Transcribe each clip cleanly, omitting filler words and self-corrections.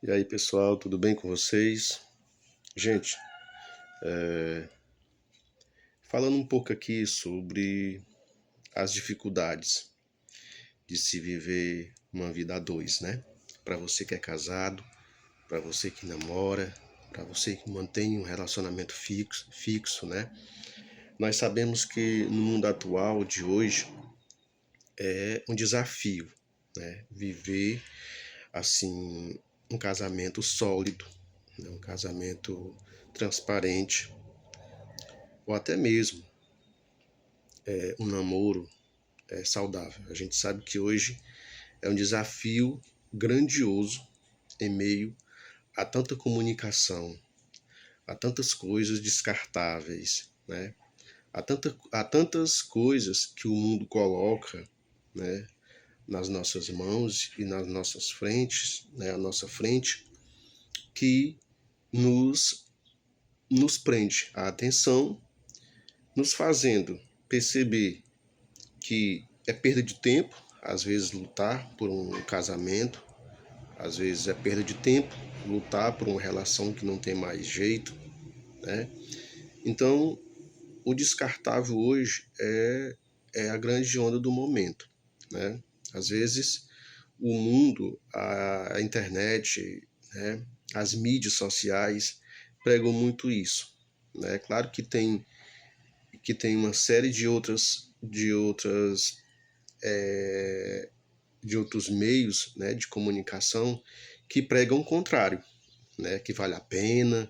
E aí, pessoal, tudo bem com vocês? Gente, falando um pouco aqui sobre as dificuldades de se viver uma vida a dois, né? Para você que é casado, para você que namora, para você que mantém um relacionamento fixo, né? Nós sabemos que no mundo atual de hoje é um desafio, né? Viver assim um casamento sólido, né? Um casamento transparente, ou até mesmo um namoro saudável. A gente sabe que hoje é um desafio grandioso em meio a tanta comunicação, a tantas coisas descartáveis, né? Há tantas coisas que o mundo coloca, né, nas nossas mãos e nas nossas frentes, né, à nossa frente, que nos, nos prende a atenção, nos fazendo perceber que é perda de tempo, às vezes lutar por um casamento, às vezes é perda de tempo lutar por uma relação que não tem mais jeito, né? Então, o descartável hoje é a grande onda do momento, né? Às vezes, o mundo, a internet, né, as mídias sociais pregam muito isso, né? Claro que tem uma série de outros meios, né, de comunicação que pregam o contrário, né, que vale a pena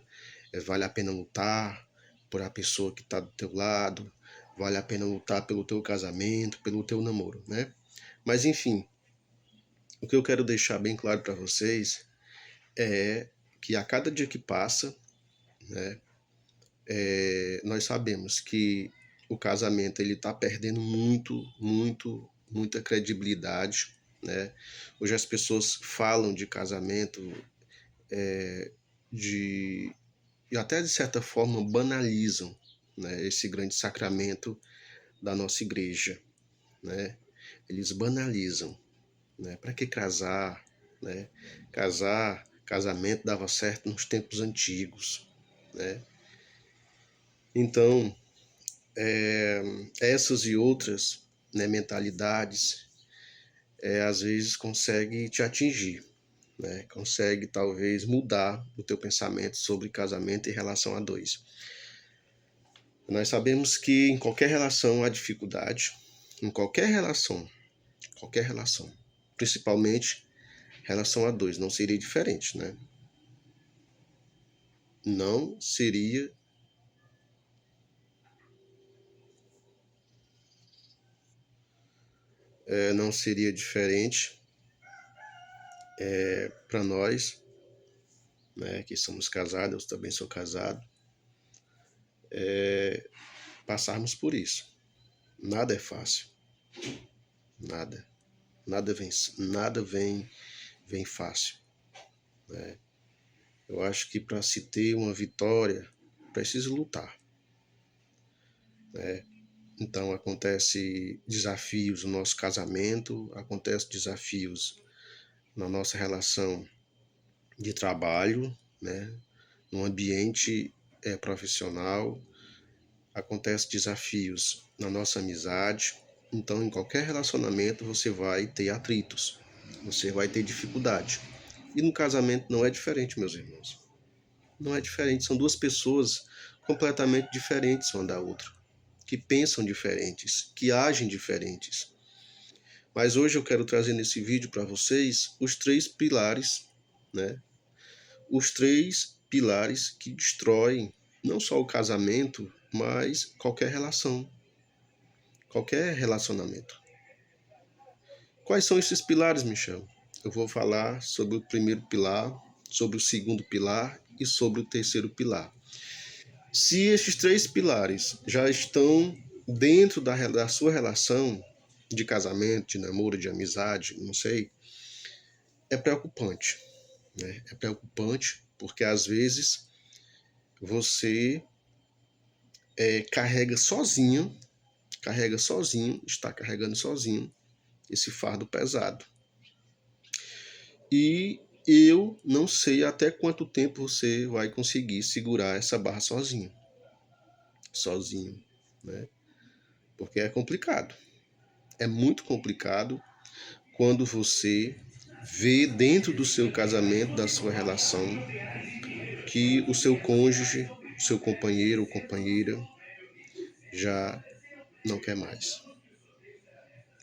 lutar por a pessoa que está do teu lado, vale a pena lutar pelo teu casamento, pelo teu namoro, né? Mas enfim, o que eu quero deixar bem claro para vocês é que a cada dia que passa, né, nós sabemos que o casamento ele está perdendo muita credibilidade, né? Hoje as pessoas falam de casamento de e até de certa forma banalizam, né, esse grande sacramento da nossa igreja, né? Eles banalizam, né? Para que casar, né? Casamento dava certo nos tempos antigos, né? Então, essas e outras, né, mentalidades, às vezes consegue te atingir, né? Consegue talvez mudar o teu pensamento sobre casamento em relação a dois. Nós sabemos que em qualquer relação há dificuldade, em qualquer relação, principalmente relação a dois, não seria diferente, né? Não seria não seria diferente para nós, né, que somos casados, eu também sou casado, passarmos por isso. Nada é fácil, nada, nada vem, vem fácil, né? Eu acho que para se ter uma vitória, preciso lutar, né? Então acontece desafios no nosso casamento, acontece desafios na nossa relação de trabalho, né? No ambiente profissional, acontece desafios na nossa amizade. Então, em qualquer relacionamento você vai ter atritos, você vai ter dificuldade. E no casamento não é diferente, meus irmãos. Não é diferente, são duas pessoas completamente diferentes uma da outra, que pensam diferentes, que agem diferentes. Mas hoje eu quero trazer nesse vídeo para vocês os três pilares, né? Os três pilares que destroem não só o casamento, mas qualquer relação, qualquer relacionamento. Quais são esses pilares, Michel? Eu vou falar sobre o primeiro pilar, sobre o segundo pilar e sobre o terceiro pilar. Se esses três pilares já estão dentro da sua relação de casamento, de namoro, de amizade, não sei, é preocupante, né? É preocupante porque às vezes você carrega sozinho, está carregando sozinho esse fardo pesado. E eu não sei até quanto tempo você vai conseguir segurar essa barra sozinho, né? Porque é complicado. É muito complicado quando você vê dentro do seu casamento, da sua relação, que o seu cônjuge, o seu companheiro ou companheira já não quer mais.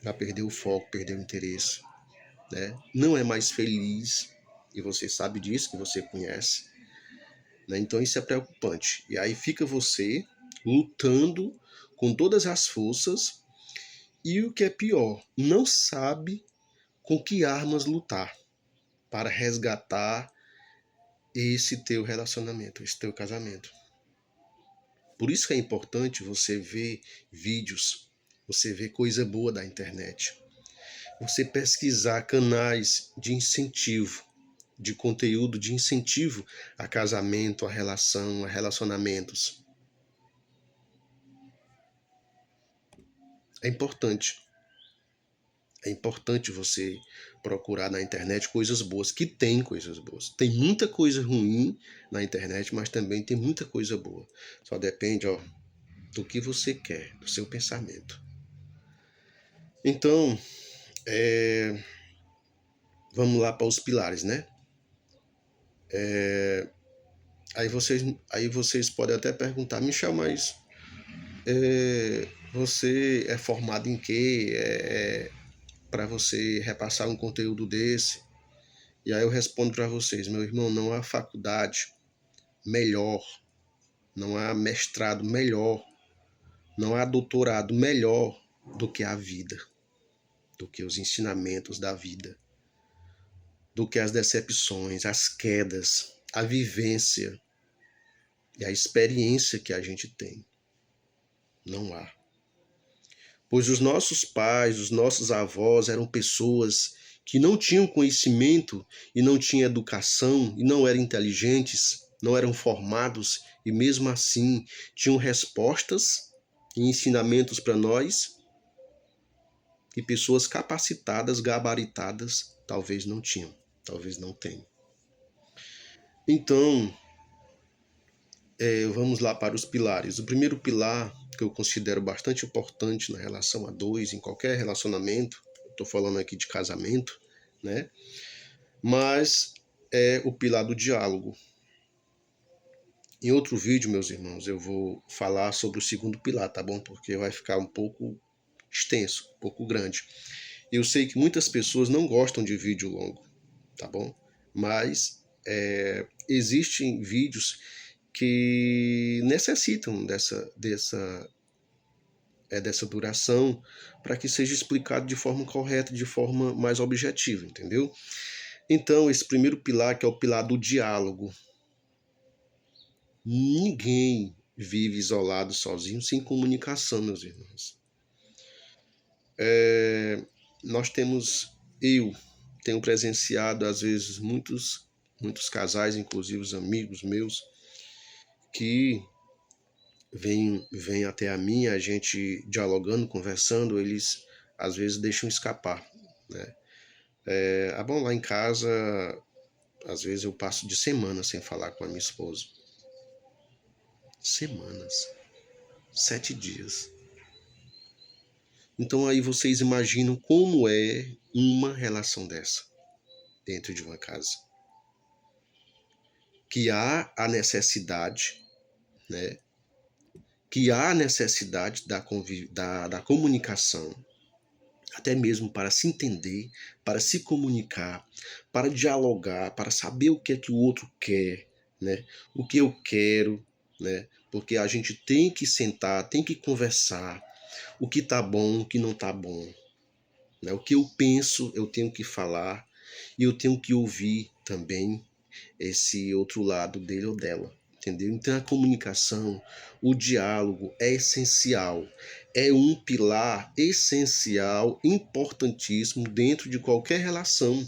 Já perdeu o foco, perdeu o interesse, né? Não é mais feliz, e você sabe disso, que você conhece, né? Então isso é preocupante. E aí fica você lutando com todas as forças e o que é pior, não sabe com que armas lutar para resgatar esse teu relacionamento, esse teu casamento. Por isso que é importante você ver vídeos, você ver coisa boa da internet, você pesquisar canais de incentivo, de conteúdo de incentivo a casamento, a relação, a relacionamentos. É importante. É importante você procurar na internet coisas boas, que tem coisas boas. Tem muita coisa ruim na internet, mas também tem muita coisa boa. Só depende, ó, do que você quer, do seu pensamento. Então, vamos lá para os pilares, né? Aí vocês podem até perguntar, Michel, mas você é formado em quê? Para você repassar um conteúdo desse? E aí eu respondo para vocês, meu irmão, não há faculdade melhor, não há mestrado melhor, não há doutorado melhor do que a vida, do que os ensinamentos da vida, do que as decepções, as quedas, a vivência e a experiência que a gente tem. Não há. Pois os nossos pais, os nossos avós eram pessoas que não tinham conhecimento e não tinham educação e não eram inteligentes, não eram formados e mesmo assim tinham respostas e ensinamentos para nós que pessoas capacitadas, gabaritadas, talvez não tinham, talvez não tenham. Então, vamos lá para os pilares. O primeiro pilar, que eu considero bastante importante na relação a dois, em qualquer relacionamento, estou falando aqui de casamento, né? Mas é o pilar do diálogo. Em outro vídeo, meus irmãos, eu vou falar sobre o segundo pilar, tá bom? Porque vai ficar um pouco extenso, um pouco grande. Eu sei que muitas pessoas não gostam de vídeo longo, tá bom? Mas existem vídeos que necessitam dessa duração para que seja explicado de forma correta, de forma mais objetiva, entendeu? Então, esse primeiro pilar, que é o pilar do diálogo. Ninguém vive isolado, sozinho, sem comunicação, meus irmãos. Eu tenho presenciado, às vezes, muitos casais, inclusive os amigos meus, que vêm até a gente dialogando, conversando, eles às vezes deixam escapar, né? Bom, lá em casa, às vezes eu passo de semana sem falar com a minha esposa. Semanas. 7 dias. Então aí vocês imaginam como é uma relação dessa dentro de uma casa. Que há a necessidade, né? Que há a necessidade da comunicação, até mesmo para se entender, para se comunicar, para dialogar, para saber o que é que o outro quer, né? O que eu quero, né? Porque a gente tem que sentar, tem que conversar, o que tá bom, o que não tá bom, né? O que eu penso, eu tenho que falar e eu tenho que ouvir também esse outro lado dele ou dela, entendeu? Então a comunicação, o diálogo é essencial, é um pilar essencial, importantíssimo dentro de qualquer relação,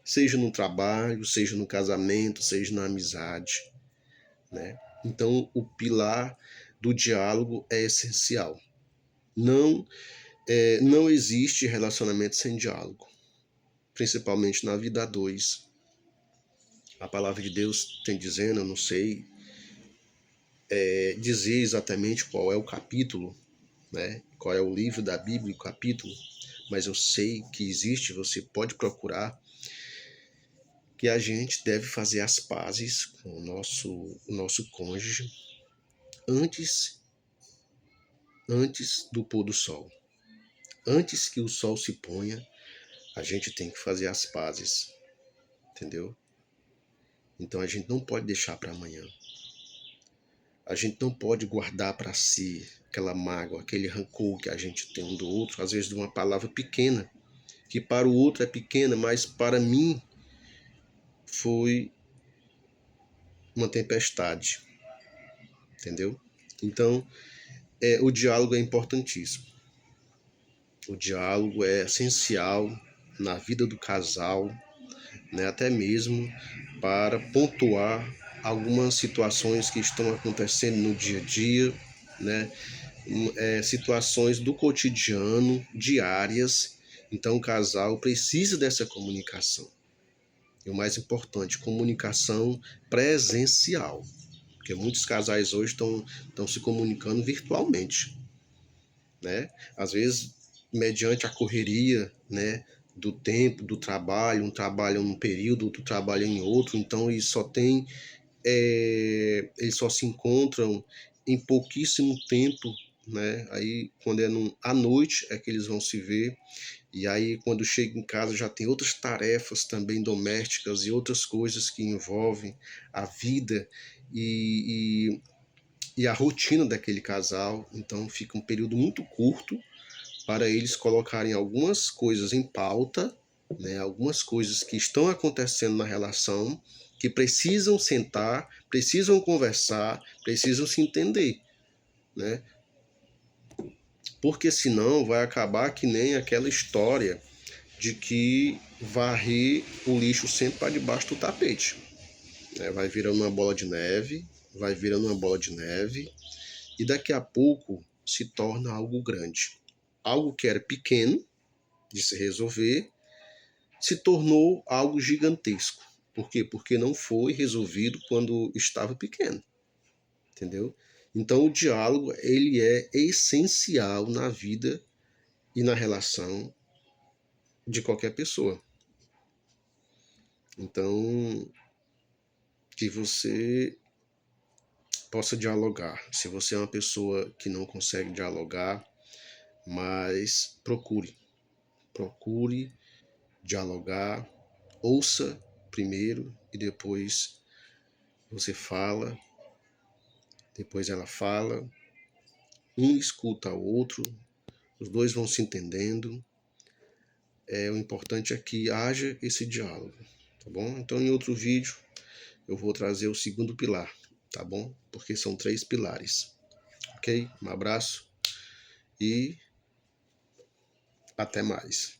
seja no trabalho, seja no casamento, seja na amizade, né? Então o pilar do diálogo é essencial. Não existe relacionamento sem diálogo, principalmente na vida a dois. A palavra de Deus tem dizendo, eu não sei dizer exatamente qual é o capítulo, né? Qual é o livro da Bíblia, o capítulo, mas eu sei que existe, você pode procurar, que a gente deve fazer as pazes com o nosso cônjuge antes, antes do pôr do sol. Antes que o sol se ponha, a gente tem que fazer as pazes, entendeu? Então a gente não pode deixar para amanhã. A gente não pode guardar para si aquela mágoa, aquele rancor que a gente tem um do outro, às vezes de uma palavra pequena, que para o outro é pequena, mas para mim foi uma tempestade, entendeu? Então, o diálogo é importantíssimo. O diálogo é essencial na vida do casal, né? Até mesmo para pontuar algumas situações que estão acontecendo no dia a dia, né? Situações do cotidiano, diárias. Então o casal precisa dessa comunicação. E o mais importante, comunicação presencial. Porque muitos casais hoje estão se comunicando virtualmente, né? Às vezes, mediante a correria, né, do tempo, do trabalho, um trabalha em um período, outro trabalha em outro, então eles só se encontram em pouquíssimo tempo, né? Aí quando à noite é que eles vão se ver, e aí quando chega em casa já tem outras tarefas também domésticas e outras coisas que envolvem a vida e, e a rotina daquele casal, então fica um período muito curto para eles colocarem algumas coisas em pauta, né, algumas coisas que estão acontecendo na relação, que precisam sentar, precisam conversar, precisam se entender, né? Porque senão vai acabar que nem aquela história de que varrer o lixo sempre para debaixo do tapete, né? Vai virando uma bola de neve, vai virando uma bola de neve, e daqui a pouco se torna algo grande. Algo que era pequeno de se resolver se tornou algo gigantesco. Por quê? Porque não foi resolvido quando estava pequeno, entendeu? Então o diálogo ele é essencial na vida e na relação de qualquer pessoa. Então, que você possa dialogar. Se você é uma pessoa que não consegue dialogar, mas procure dialogar, ouça primeiro e depois você fala, depois ela fala, um escuta o outro, os dois vão se entendendo. O importante é que haja esse diálogo, tá bom? Então em outro vídeo eu vou trazer o segundo pilar, tá bom? Porque são 3 pilares, ok? Um abraço e até mais.